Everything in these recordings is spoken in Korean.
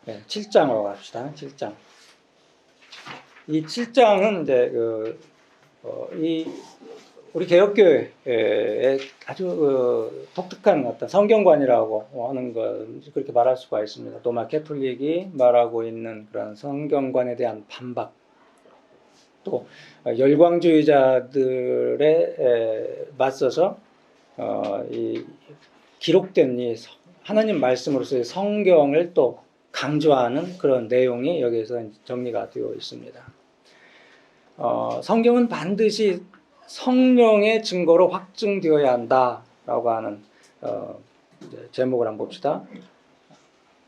네, 7장으로 갑시다. 7장. 이 7장은 이제 이 우리 개혁교회의 아주 독특한 어떤 성경관이라고 하는 것 그렇게 말할 수가 있습니다. 로마 캐톨릭이 말하고 있는 그런 성경관에 대한 반박, 또 열광주의자들에 맞서서 이 기록된 이 하나님 말씀으로서의 성경을 또 강조하는 그런 내용이 여기에서 정리가 되어 있습니다. 성경은 반드시 성령의 증거로 확증되어야 한다라고 하는 제목을 한번 봅시다.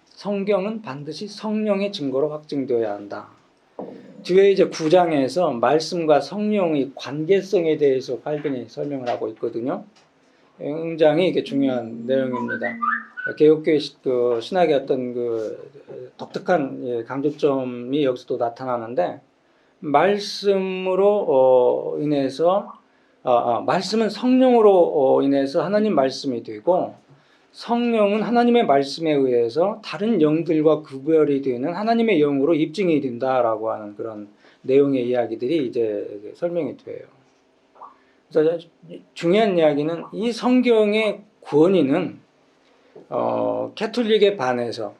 성경은 반드시 성령의 증거로 확증되어야 한다. 뒤에 이제 9장에서 말씀과 성령의 관계성에 대해서 칼빈이 설명을 하고 있거든요. 굉장히 이게 중요한 내용입니다. 개혁교회 신학의 어떤 독특한 강조점이 여기서도 나타나는데, 말씀으로 인해서 말씀은 성령으로 인해서 하나님 말씀이 되고, 성령은 하나님의 말씀에 의해서 다른 영들과 구별이 되는 하나님의 영으로 입증이 된다라고 하는 그런 내용의 이야기들이 이제 설명이 돼요. 그래서 중요한 이야기는 이 성경의 권위는 캐톨릭에 반해서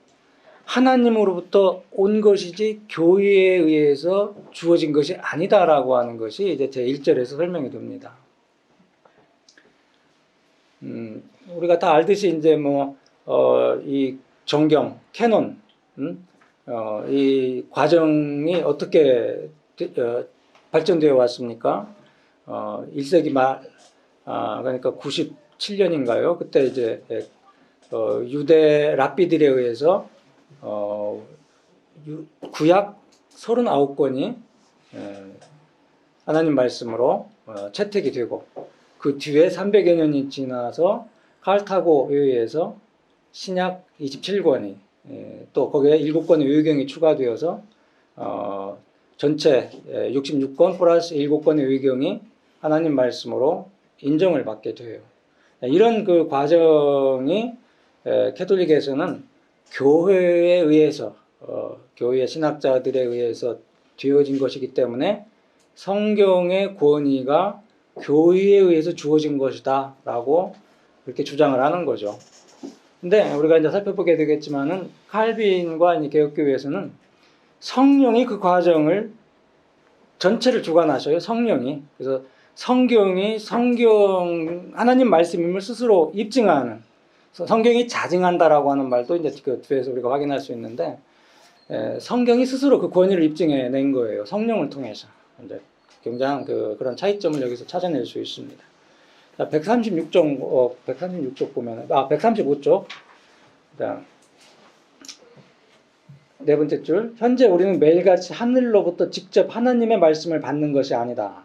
하나님으로부터 온 것이지 교회에 의해서 주어진 것이 아니다라고 하는 것이 이제 제 1절에서 설명이 됩니다. 우리가 다 알듯이 이제 이 정경, 캐논, 이 과정이 어떻게 발전되어 왔습니까? 1세기 말, 그러니까 97년인가요? 그때 이제 유대 랍비들에 의해서 구약 39권이 하나님 말씀으로 채택이 되고, 그 뒤에 300여 년이 지나서 칼타고에 의해서 신약 27권이 또 거기에 7권의 의경이 추가되어서 전체 66권 플러스 7권의 의경이 하나님 말씀으로 인정을 받게 돼요. 이런 그 과정이 캐톨릭에서는 교회에 의해서 교회 신학자들에 의해서 되어진 것이기 때문에 성경의 권위가 교회에 의해서 주어진 것이다 라고 그렇게 주장을 하는 거죠. 근데 우리가 이제 살펴보게 되겠지만은 칼빈과 개혁교회에서는 성령이 그 과정을 전체를 주관하셔요. 성령이. 그래서 성경이 하나님 말씀임을 스스로 입증하는, 성경이 자증한다라고 하는 말도 이제 그 뒤에서 우리가 확인할 수 있는데, 성경이 스스로 그 권위를 입증해낸 거예요. 성령을 통해서. 이제 굉장한 그런 차이점을 여기서 찾아낼 수 있습니다. 136쪽 보면, 135쪽. 네 번째 줄. 현재 우리는 매일같이 하늘로부터 직접 하나님의 말씀을 받는 것이 아니다.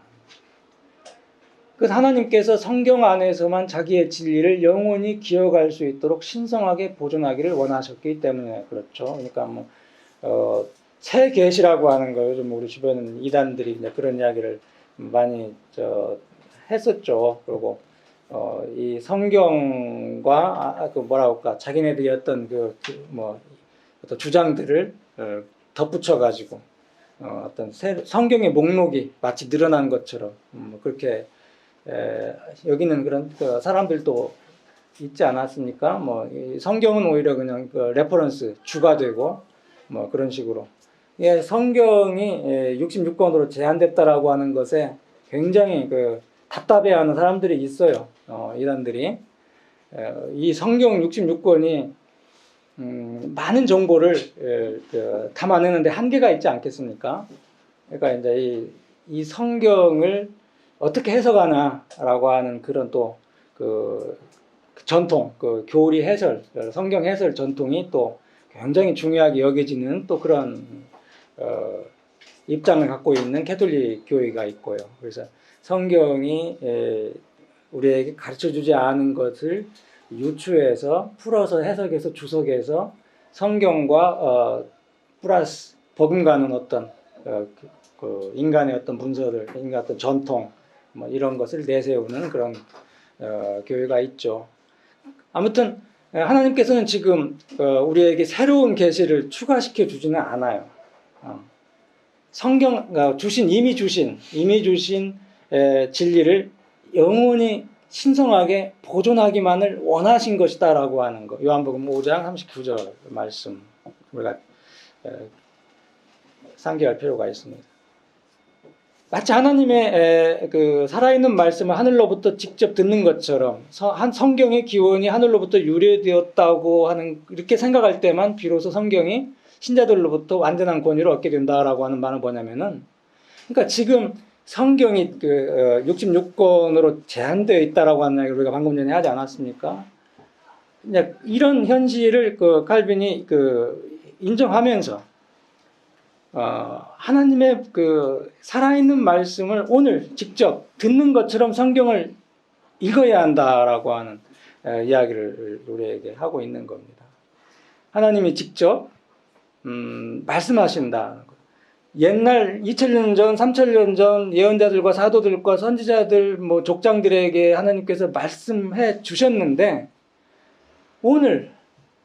그 하나님께서 성경 안에서만 자기의 진리를 영원히 기억할 수 있도록 신성하게 보존하기를 원하셨기 때문에 그렇죠. 그러니까 새 계시라고 하는 거 요즘 우리 주변 이단들이 이제 그런 이야기를 많이 했었죠. 그리고 이 성경과 자기네들이 어떤 어떤 주장들을 덧붙여 가지고 어떤 성경의 목록이 마치 늘어난 것처럼 그렇게 여기는 그런 사람들도 있지 않았습니까? 성경은 오히려 그냥 레퍼런스 주가 되고 그런 식으로 성경이 66권으로 제한됐다라고 하는 것에 굉장히 답답해하는 사람들이 있어요. 이단들이 이 성경 66권이 많은 정보를 담아내는데 한계가 있지 않겠습니까? 그러니까 이제 이 성경을 어떻게 해석하나라고 하는 그런 또 전통, 교리 해설, 성경 해설 전통이 또 굉장히 중요하게 여겨지는 또 그런 입장을 갖고 있는 캐톨릭 교회가 있고요. 그래서 성경이 우리에게 가르쳐주지 않은 것을 유추해서 풀어서 해석해서 주석해서 성경과 플러스 버금가는 어떤 인간의 어떤 문서들, 인간의 어떤 전통 이런 것을 내세우는 그런 교회가 있죠. 아무튼 하나님께서는 지금 우리에게 새로운 계시를 추가시켜 주지는 않아요. 성경 이미 주신 진리를 영원히 신성하게 보존하기만을 원하신 것이다라고 하는 거. 요한복음 5장 39절 말씀 우리가 상기할 필요가 있습니다. 마치 하나님의 그 살아있는 말씀을 하늘로부터 직접 듣는 것처럼 한 성경의 기원이 하늘로부터 유래되었다고 하는 이렇게 생각할 때만 비로소 성경이 신자들로부터 완전한 권위를 얻게 된다라고 하는 말은 뭐냐면은, 그러니까 지금 성경이 66권으로 제한되어 있다라고 하는 이야기를 우리가 방금 전에 하지 않았습니까? 이런 현실을 칼빈이 인정하면서 하나님의 살아있는 말씀을 오늘 직접 듣는 것처럼 성경을 읽어야 한다라고 하는 이야기를 우리에게 하고 있는 겁니다. 하나님이 직접 말씀하신다. 옛날 2000년 전, 3000년 전 예언자들과 사도들과 선지자들, 족장들에게 하나님께서 말씀해 주셨는데 오늘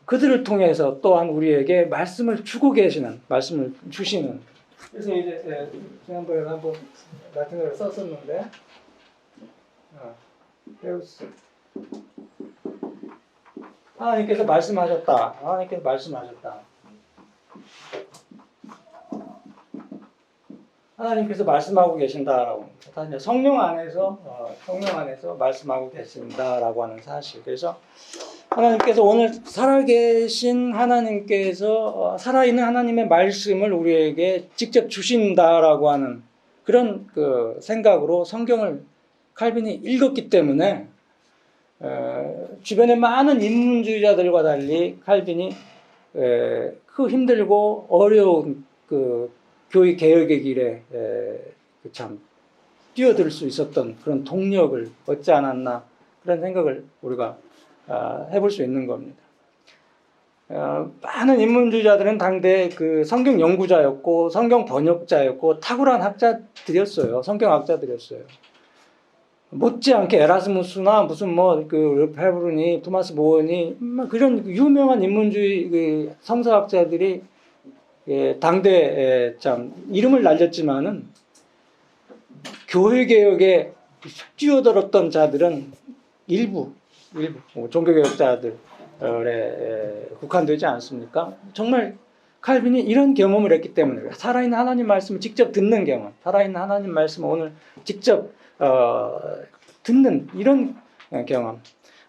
그들을 통해서 또한 우리에게 말씀을 주고 계시는, 말씀을 주시는. 그래서 이제 지난번에 한번 같은 걸 썼었는데, 데우스. 하나님께서 말씀하셨다. 하나님께서 말씀하셨다. 하나님께서 말씀하고 계신다라고. 성령 안에서 말씀하고 계신다라고 하는 사실. 그래서 하나님께서 오늘 살아계신 하나님께서 살아있는 하나님의 말씀을 우리에게 직접 주신다라고 하는 그런 생각으로 성경을 칼빈이 읽었기 때문에 주변의 많은 인문주의자들과 달리 칼빈이 그 힘들고 어려운 교회 개혁의 길에 참 뛰어들 수 있었던 그런 동력을 얻지 않았나, 그런 생각을 우리가 해볼 수 있는 겁니다. 많은 인문주의자들은 당대 성경 연구자였고 성경 번역자였고 탁월한 학자들이었어요. 성경학자들이었어요. 못지않게 에라스무스나 무슨 르페브르니, 토마스 모어니, 그런 유명한 인문주의 성서학자들이 당대에 참 이름을 날렸지만은 교회 개혁에 뛰어들었던 자들은 일부 종교개혁자들에 국한되지 않습니까? 정말 칼빈이 이런 경험을 했기 때문에 살아있는 하나님 말씀을 직접 듣는 경험, 살아있는 하나님 말씀을 오늘 직접 듣는 이런 경험.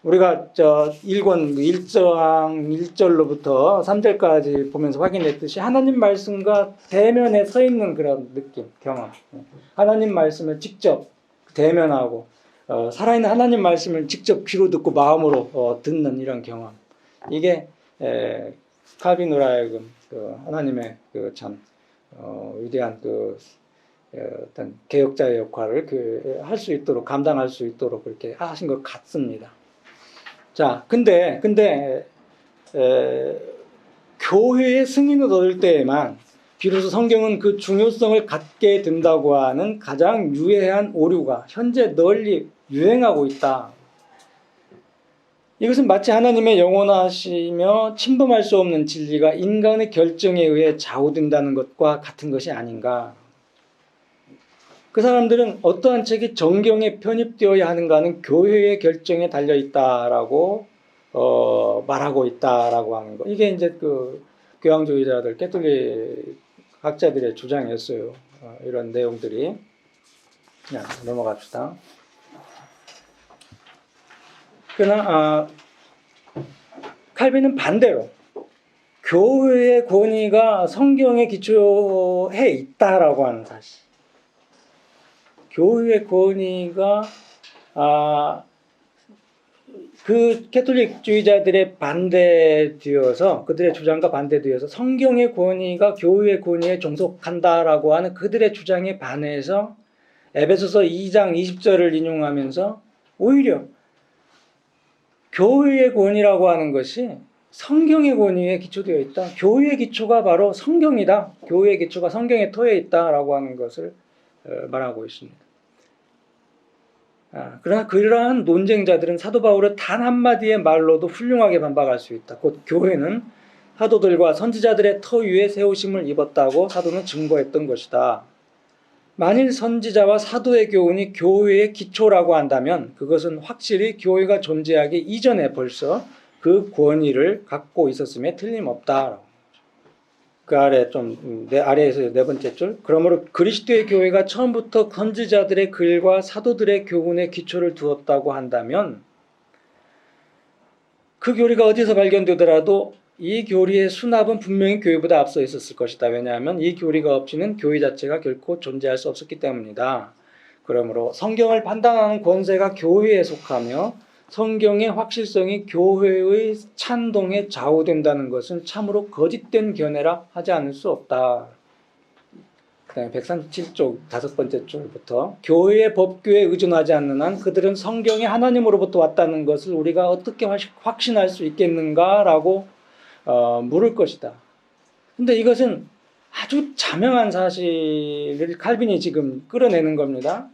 우리가 1권 1장 1절로부터 3절까지 보면서 확인했듯이 하나님 말씀과 대면에 서 있는 그런 느낌, 경험. 하나님 말씀을 직접 대면하고 살아있는 하나님 말씀을 직접 귀로 듣고 마음으로 듣는 이런 경험. 이게 칼빈으로 하여금 하나님의 참 위대한 어떤 개혁자의 역할을 할 수 있도록, 감당할 수 있도록 그렇게 하신 것 같습니다. 자, 근데 교회의 승인을 얻을 때에만 비로소 성경은 그 중요성을 갖게 된다고 하는 가장 유해한 오류가 현재 널리 유행하고 있다. 이것은 마치 하나님의 영원하시며 침범할 수 없는 진리가 인간의 결정에 의해 좌우된다는 것과 같은 것이 아닌가. 그 사람들은 어떠한 책이 정경에 편입되어야 하는가는 교회의 결정에 달려 있다라고 말하고 있다라고 하는 거. 이게 이제 교황주의자들, 캐톨릭 학자들의 주장이었어요. 이런 내용들이. 그냥 넘어갑시다. 그러나 칼빈은 반대로 교회의 권위가 성경에 기초해 있다라고 하는 사실. 교회의 권위가 그 캐톨릭주의자들의 반대되어서, 그들의 주장과 반대되어서 성경의 권위가 교회의 권위에 종속한다라고 하는 그들의 주장에 반해서 에베소서 2장 20절을 인용하면서 오히려 교회의 권위라고 하는 것이 성경의 권위에 기초되어 있다. 교회의 기초가 바로 성경이다. 교회의 기초가 성경에 토해 있다라고 하는 것을 말하고 있습니다. 그러나 그러한 논쟁자들은 사도 바울의 단 한마디의 말로도 훌륭하게 반박할 수 있다. 곧 교회는 사도들과 선지자들의 터 위에 세우심을 입었다고 사도는 증거했던 것이다. 만일 선지자와 사도의 교훈이 교회의 기초라고 한다면 그것은 확실히 교회가 존재하기 이전에 벌써 그 권위를 갖고 있었음에 틀림없다. 그 아래 아래에서 네 번째 줄. 그러므로 그리스도의 교회가 처음부터 선지자들의 글과 사도들의 교훈에 기초를 두었다고 한다면 그 교리가 어디서 발견되더라도 이 교리의 수납은 분명히 교회보다 앞서 있었을 것이다. 왜냐하면 이 교리가 없이는 교회 자체가 결코 존재할 수 없었기 때문이다. 그러므로 성경을 판단하는 권세가 교회에 속하며 성경의 확실성이 교회의 찬동에 좌우된다는 것은 참으로 거짓된 견해라 하지 않을 수 없다. 그 다음에 137쪽 5번째 줄부터 교회의 법규에 의존하지 않는 한 그들은 성경이 하나님으로부터 왔다는 것을 우리가 어떻게 확신할 수 있겠는가라고 물을 것이다. 근데 이것은 아주 자명한 사실을 칼빈이 지금 끌어내는 겁니다.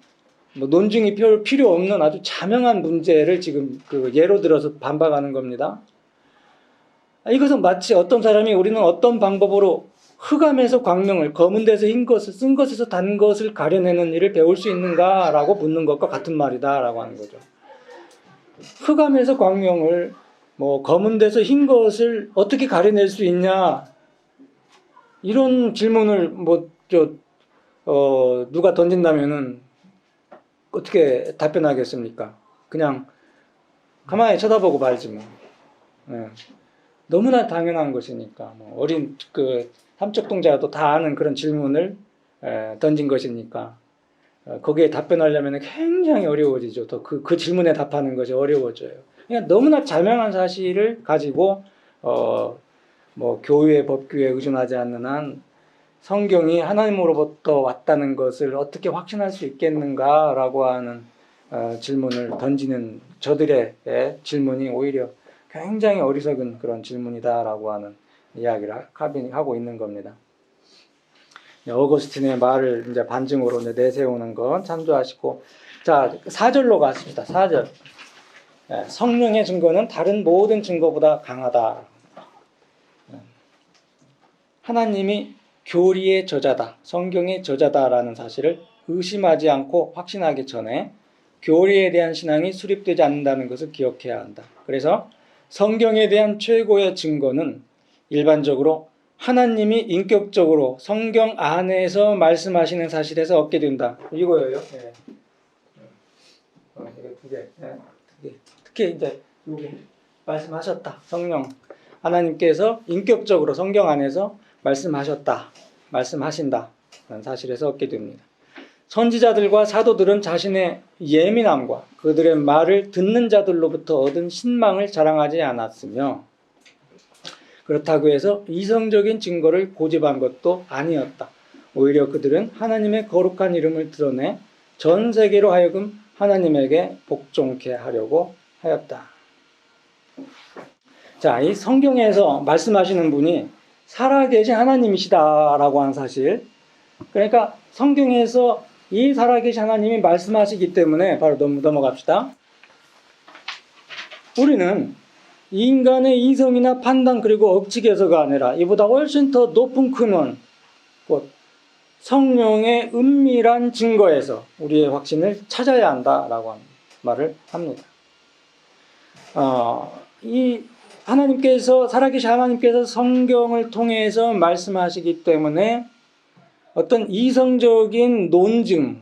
뭐 논증이 필요 없는 아주 자명한 문제를 지금 예로 들어서 반박하는 겁니다. 이것은 마치 어떤 사람이 우리는 어떤 방법으로 흑암에서 광명을, 검은 데서 흰 것을, 쓴 것에서 단 것을 가려내는 일을 배울 수 있는가라고 묻는 것과 같은 말이다라고 하는 거죠. 흑암에서 광명을, 검은 데서 흰 것을 어떻게 가려낼 수 있냐? 이런 질문을 누가 던진다면은 어떻게 답변하겠습니까? 그냥 가만히 쳐다보고 말지 뭐. 너무나 당연한 것이니까 어린 삼척동자도 다 아는 그런 질문을 던진 것이니까 거기에 답변하려면 굉장히 어려워지죠. 또 그 질문에 답하는 것이 어려워져요. 그냥 너무나 자명한 사실을 가지고 교회의 법규에 의존하지 않는 한 성경이 하나님으로부터 왔다는 것을 어떻게 확신할 수 있겠는가라고 하는 질문을 던지는 저들의 질문이 오히려 굉장히 어리석은 그런 질문이다라고 하는 이야기를 칼빈이 하고 있는 겁니다. 어거스틴의 말을 이제 반증으로 내세우는 건 참조하시고, 자 4절로 갔습니다. 4절. 성령의 증거는 다른 모든 증거보다 강하다. 하나님이 교리의 저자다, 성경의 저자다라는 사실을 의심하지 않고 확신하기 전에 교리에 대한 신앙이 수립되지 않는다는 것을 기억해야 한다. 그래서 성경에 대한 최고의 증거는 일반적으로 하나님이 인격적으로 성경 안에서 말씀하시는 사실에서 얻게 된다. 이거예요. 네. 특히 이제 여기 말씀하셨다. 성령 하나님께서 인격적으로 성경 안에서 말씀하신다 라는 사실에서 얻게 됩니다. 선지자들과 사도들은 자신의 예민함과 그들의 말을 듣는 자들로부터 얻은 신망을 자랑하지 않았으며 그렇다고 해서 이성적인 증거를 고집한 것도 아니었다. 오히려 그들은 하나님의 거룩한 이름을 드러내 전 세계로 하여금 하나님에게 복종케 하려고 하였다. 자, 이 성경에서 말씀하시는 분이 살아계신 하나님이시다라고 하는 사실. 그러니까 성경에서 이 살아계신 하나님이 말씀하시기 때문에 바로 넘어갑시다. 우리는 인간의 이성이나 판단 그리고 억측에서가 아니라 이보다 훨씬 더 높은 근원, 곧 성령의 은밀한 증거에서 우리의 확신을 찾아야 한다라고 하는 말을 합니다. 이 하나님께서 살아계신 하나님께서 성경을 통해서 말씀하시기 때문에 어떤 이성적인 논증,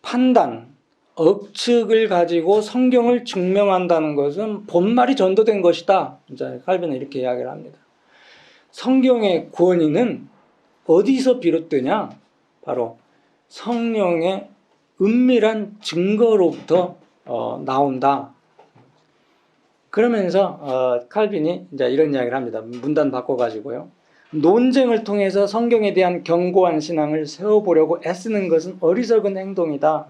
판단, 억측을 가지고 성경을 증명한다는 것은 본말이 전도된 것이다. 이제 칼빈은 이렇게 이야기를 합니다. 성경의 권위는 어디서 비롯되냐? 바로 성령의 은밀한 증거로부터 나온다. 그러면서 칼빈이 이제 이런 이야기를 합니다. 문단 바꿔가지고요. 논쟁을 통해서 성경에 대한 견고한 신앙을 세워보려고 애쓰는 것은 어리석은 행동이다.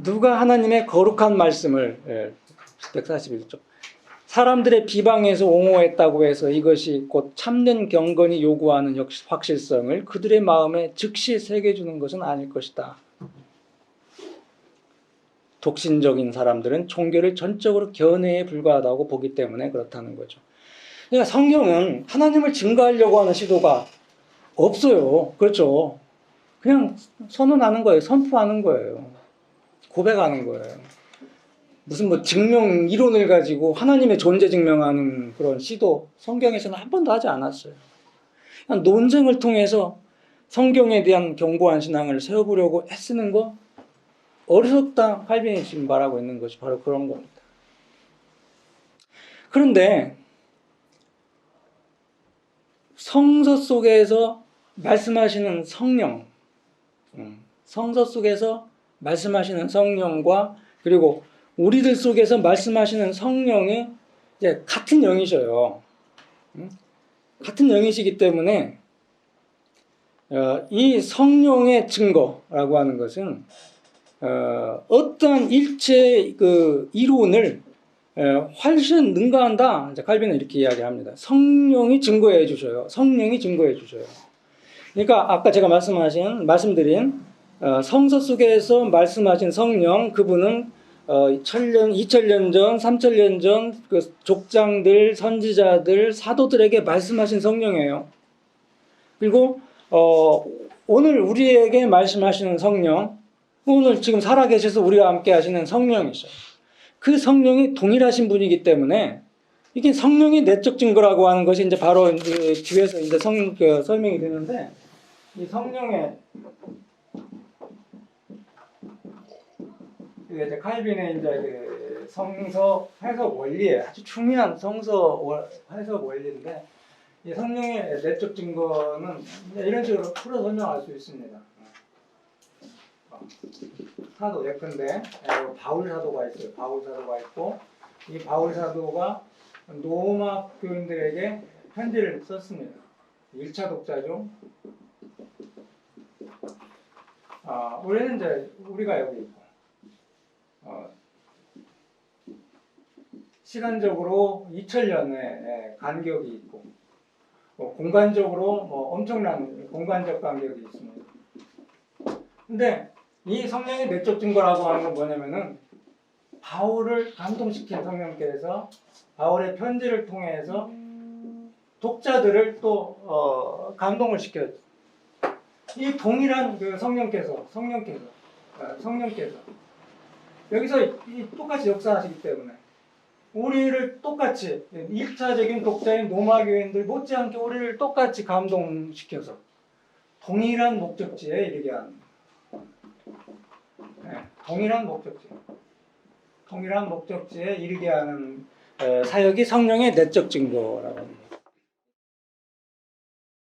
누가 하나님의 거룩한 말씀을 141쪽 사람들의 비방에서 옹호했다고 해서 이것이 곧 참된 경건이 요구하는 확실성을 그들의 마음에 즉시 새겨주는 것은 아닐 것이다. 독신적인 사람들은 종교를 전적으로 견해에 불과하다고 보기 때문에 그렇다는 거죠. 그러니까 성경은 하나님을 증거하려고 하는 시도가 없어요. 그렇죠. 그냥 선언하는 거예요. 선포하는 거예요. 고백하는 거예요. 무슨 뭐 증명 이론을 가지고 하나님의 존재 증명하는 그런 시도 성경에서는 한 번도 하지 않았어요. 그냥 논쟁을 통해서 성경에 대한 견고한 신앙을 세워보려고 애쓰는 거 어리석다. 칼빈이 지금 말하고 있는 것이 바로 그런 겁니다. 그런데 성서 속에서 말씀하시는 성령, 성서 속에서 말씀하시는 성령과 그리고 우리들 속에서 말씀하시는 성령이 이제 같은 영이셔요. 같은 영이시기 때문에 이 성령의 증거라고 하는 것은 어떠한 일체 그 이론을 훨씬 능가한다. 이제 칼빈은 이렇게 이야기합니다. 성령이 증거해 주셔요. 성령이 증거해 주셔요. 그러니까 아까 제가 말씀드린 성서 속에서 말씀하신 성령, 그분은 1000년, 2000년 전, 3000년 전 그 족장들, 선지자들, 사도들에게 말씀하신 성령이에요. 그리고 오늘 우리에게 말씀하시는 성령, 오늘 지금 살아계셔서 우리와 함께 하시는 성령이셔요. 그 성령이 동일하신 분이기 때문에 이게 성령의 내적 증거라고 하는 것이 이제 바로 이제 뒤에서 이제 설명이 되는데, 이 성령의 이제 칼빈의 이제 그 성서 해석 원리에 아주 중요한 성서 해석 원리인데, 이 성령의 내적 증거는 이런 식으로 풀어 설명할 수 있습니다. 사도 예컨대 바울 사도가 있어요. 바울 사도가 있고, 이 바울 사도가 로마 교인들에게 편지를 썼습니다. 1차 독자죠. 우리는 이제 우리가 여기 있고, 시간적으로 2000년의 간격이 있고, 공간적으로 엄청난 공간적 간격이 있습니다. 근데 이 성령의 내적 증거라고 하는 건 뭐냐면은, 바울을 감동시킨 성령께서 바울의 편지를 통해서 독자들을 또 감동을 시켜요. 이 동일한 그 성령께서 여기서 똑같이 역사하시기 때문에 우리를 똑같이 1차적인 독자인 로마 교인들 못지않게 우리를 똑같이 감동시켜서 동일한 목적지에 이르게 하는, 동일한 목적지에 이르게 하는 사역이 성령의 내적 증거라고 합니다.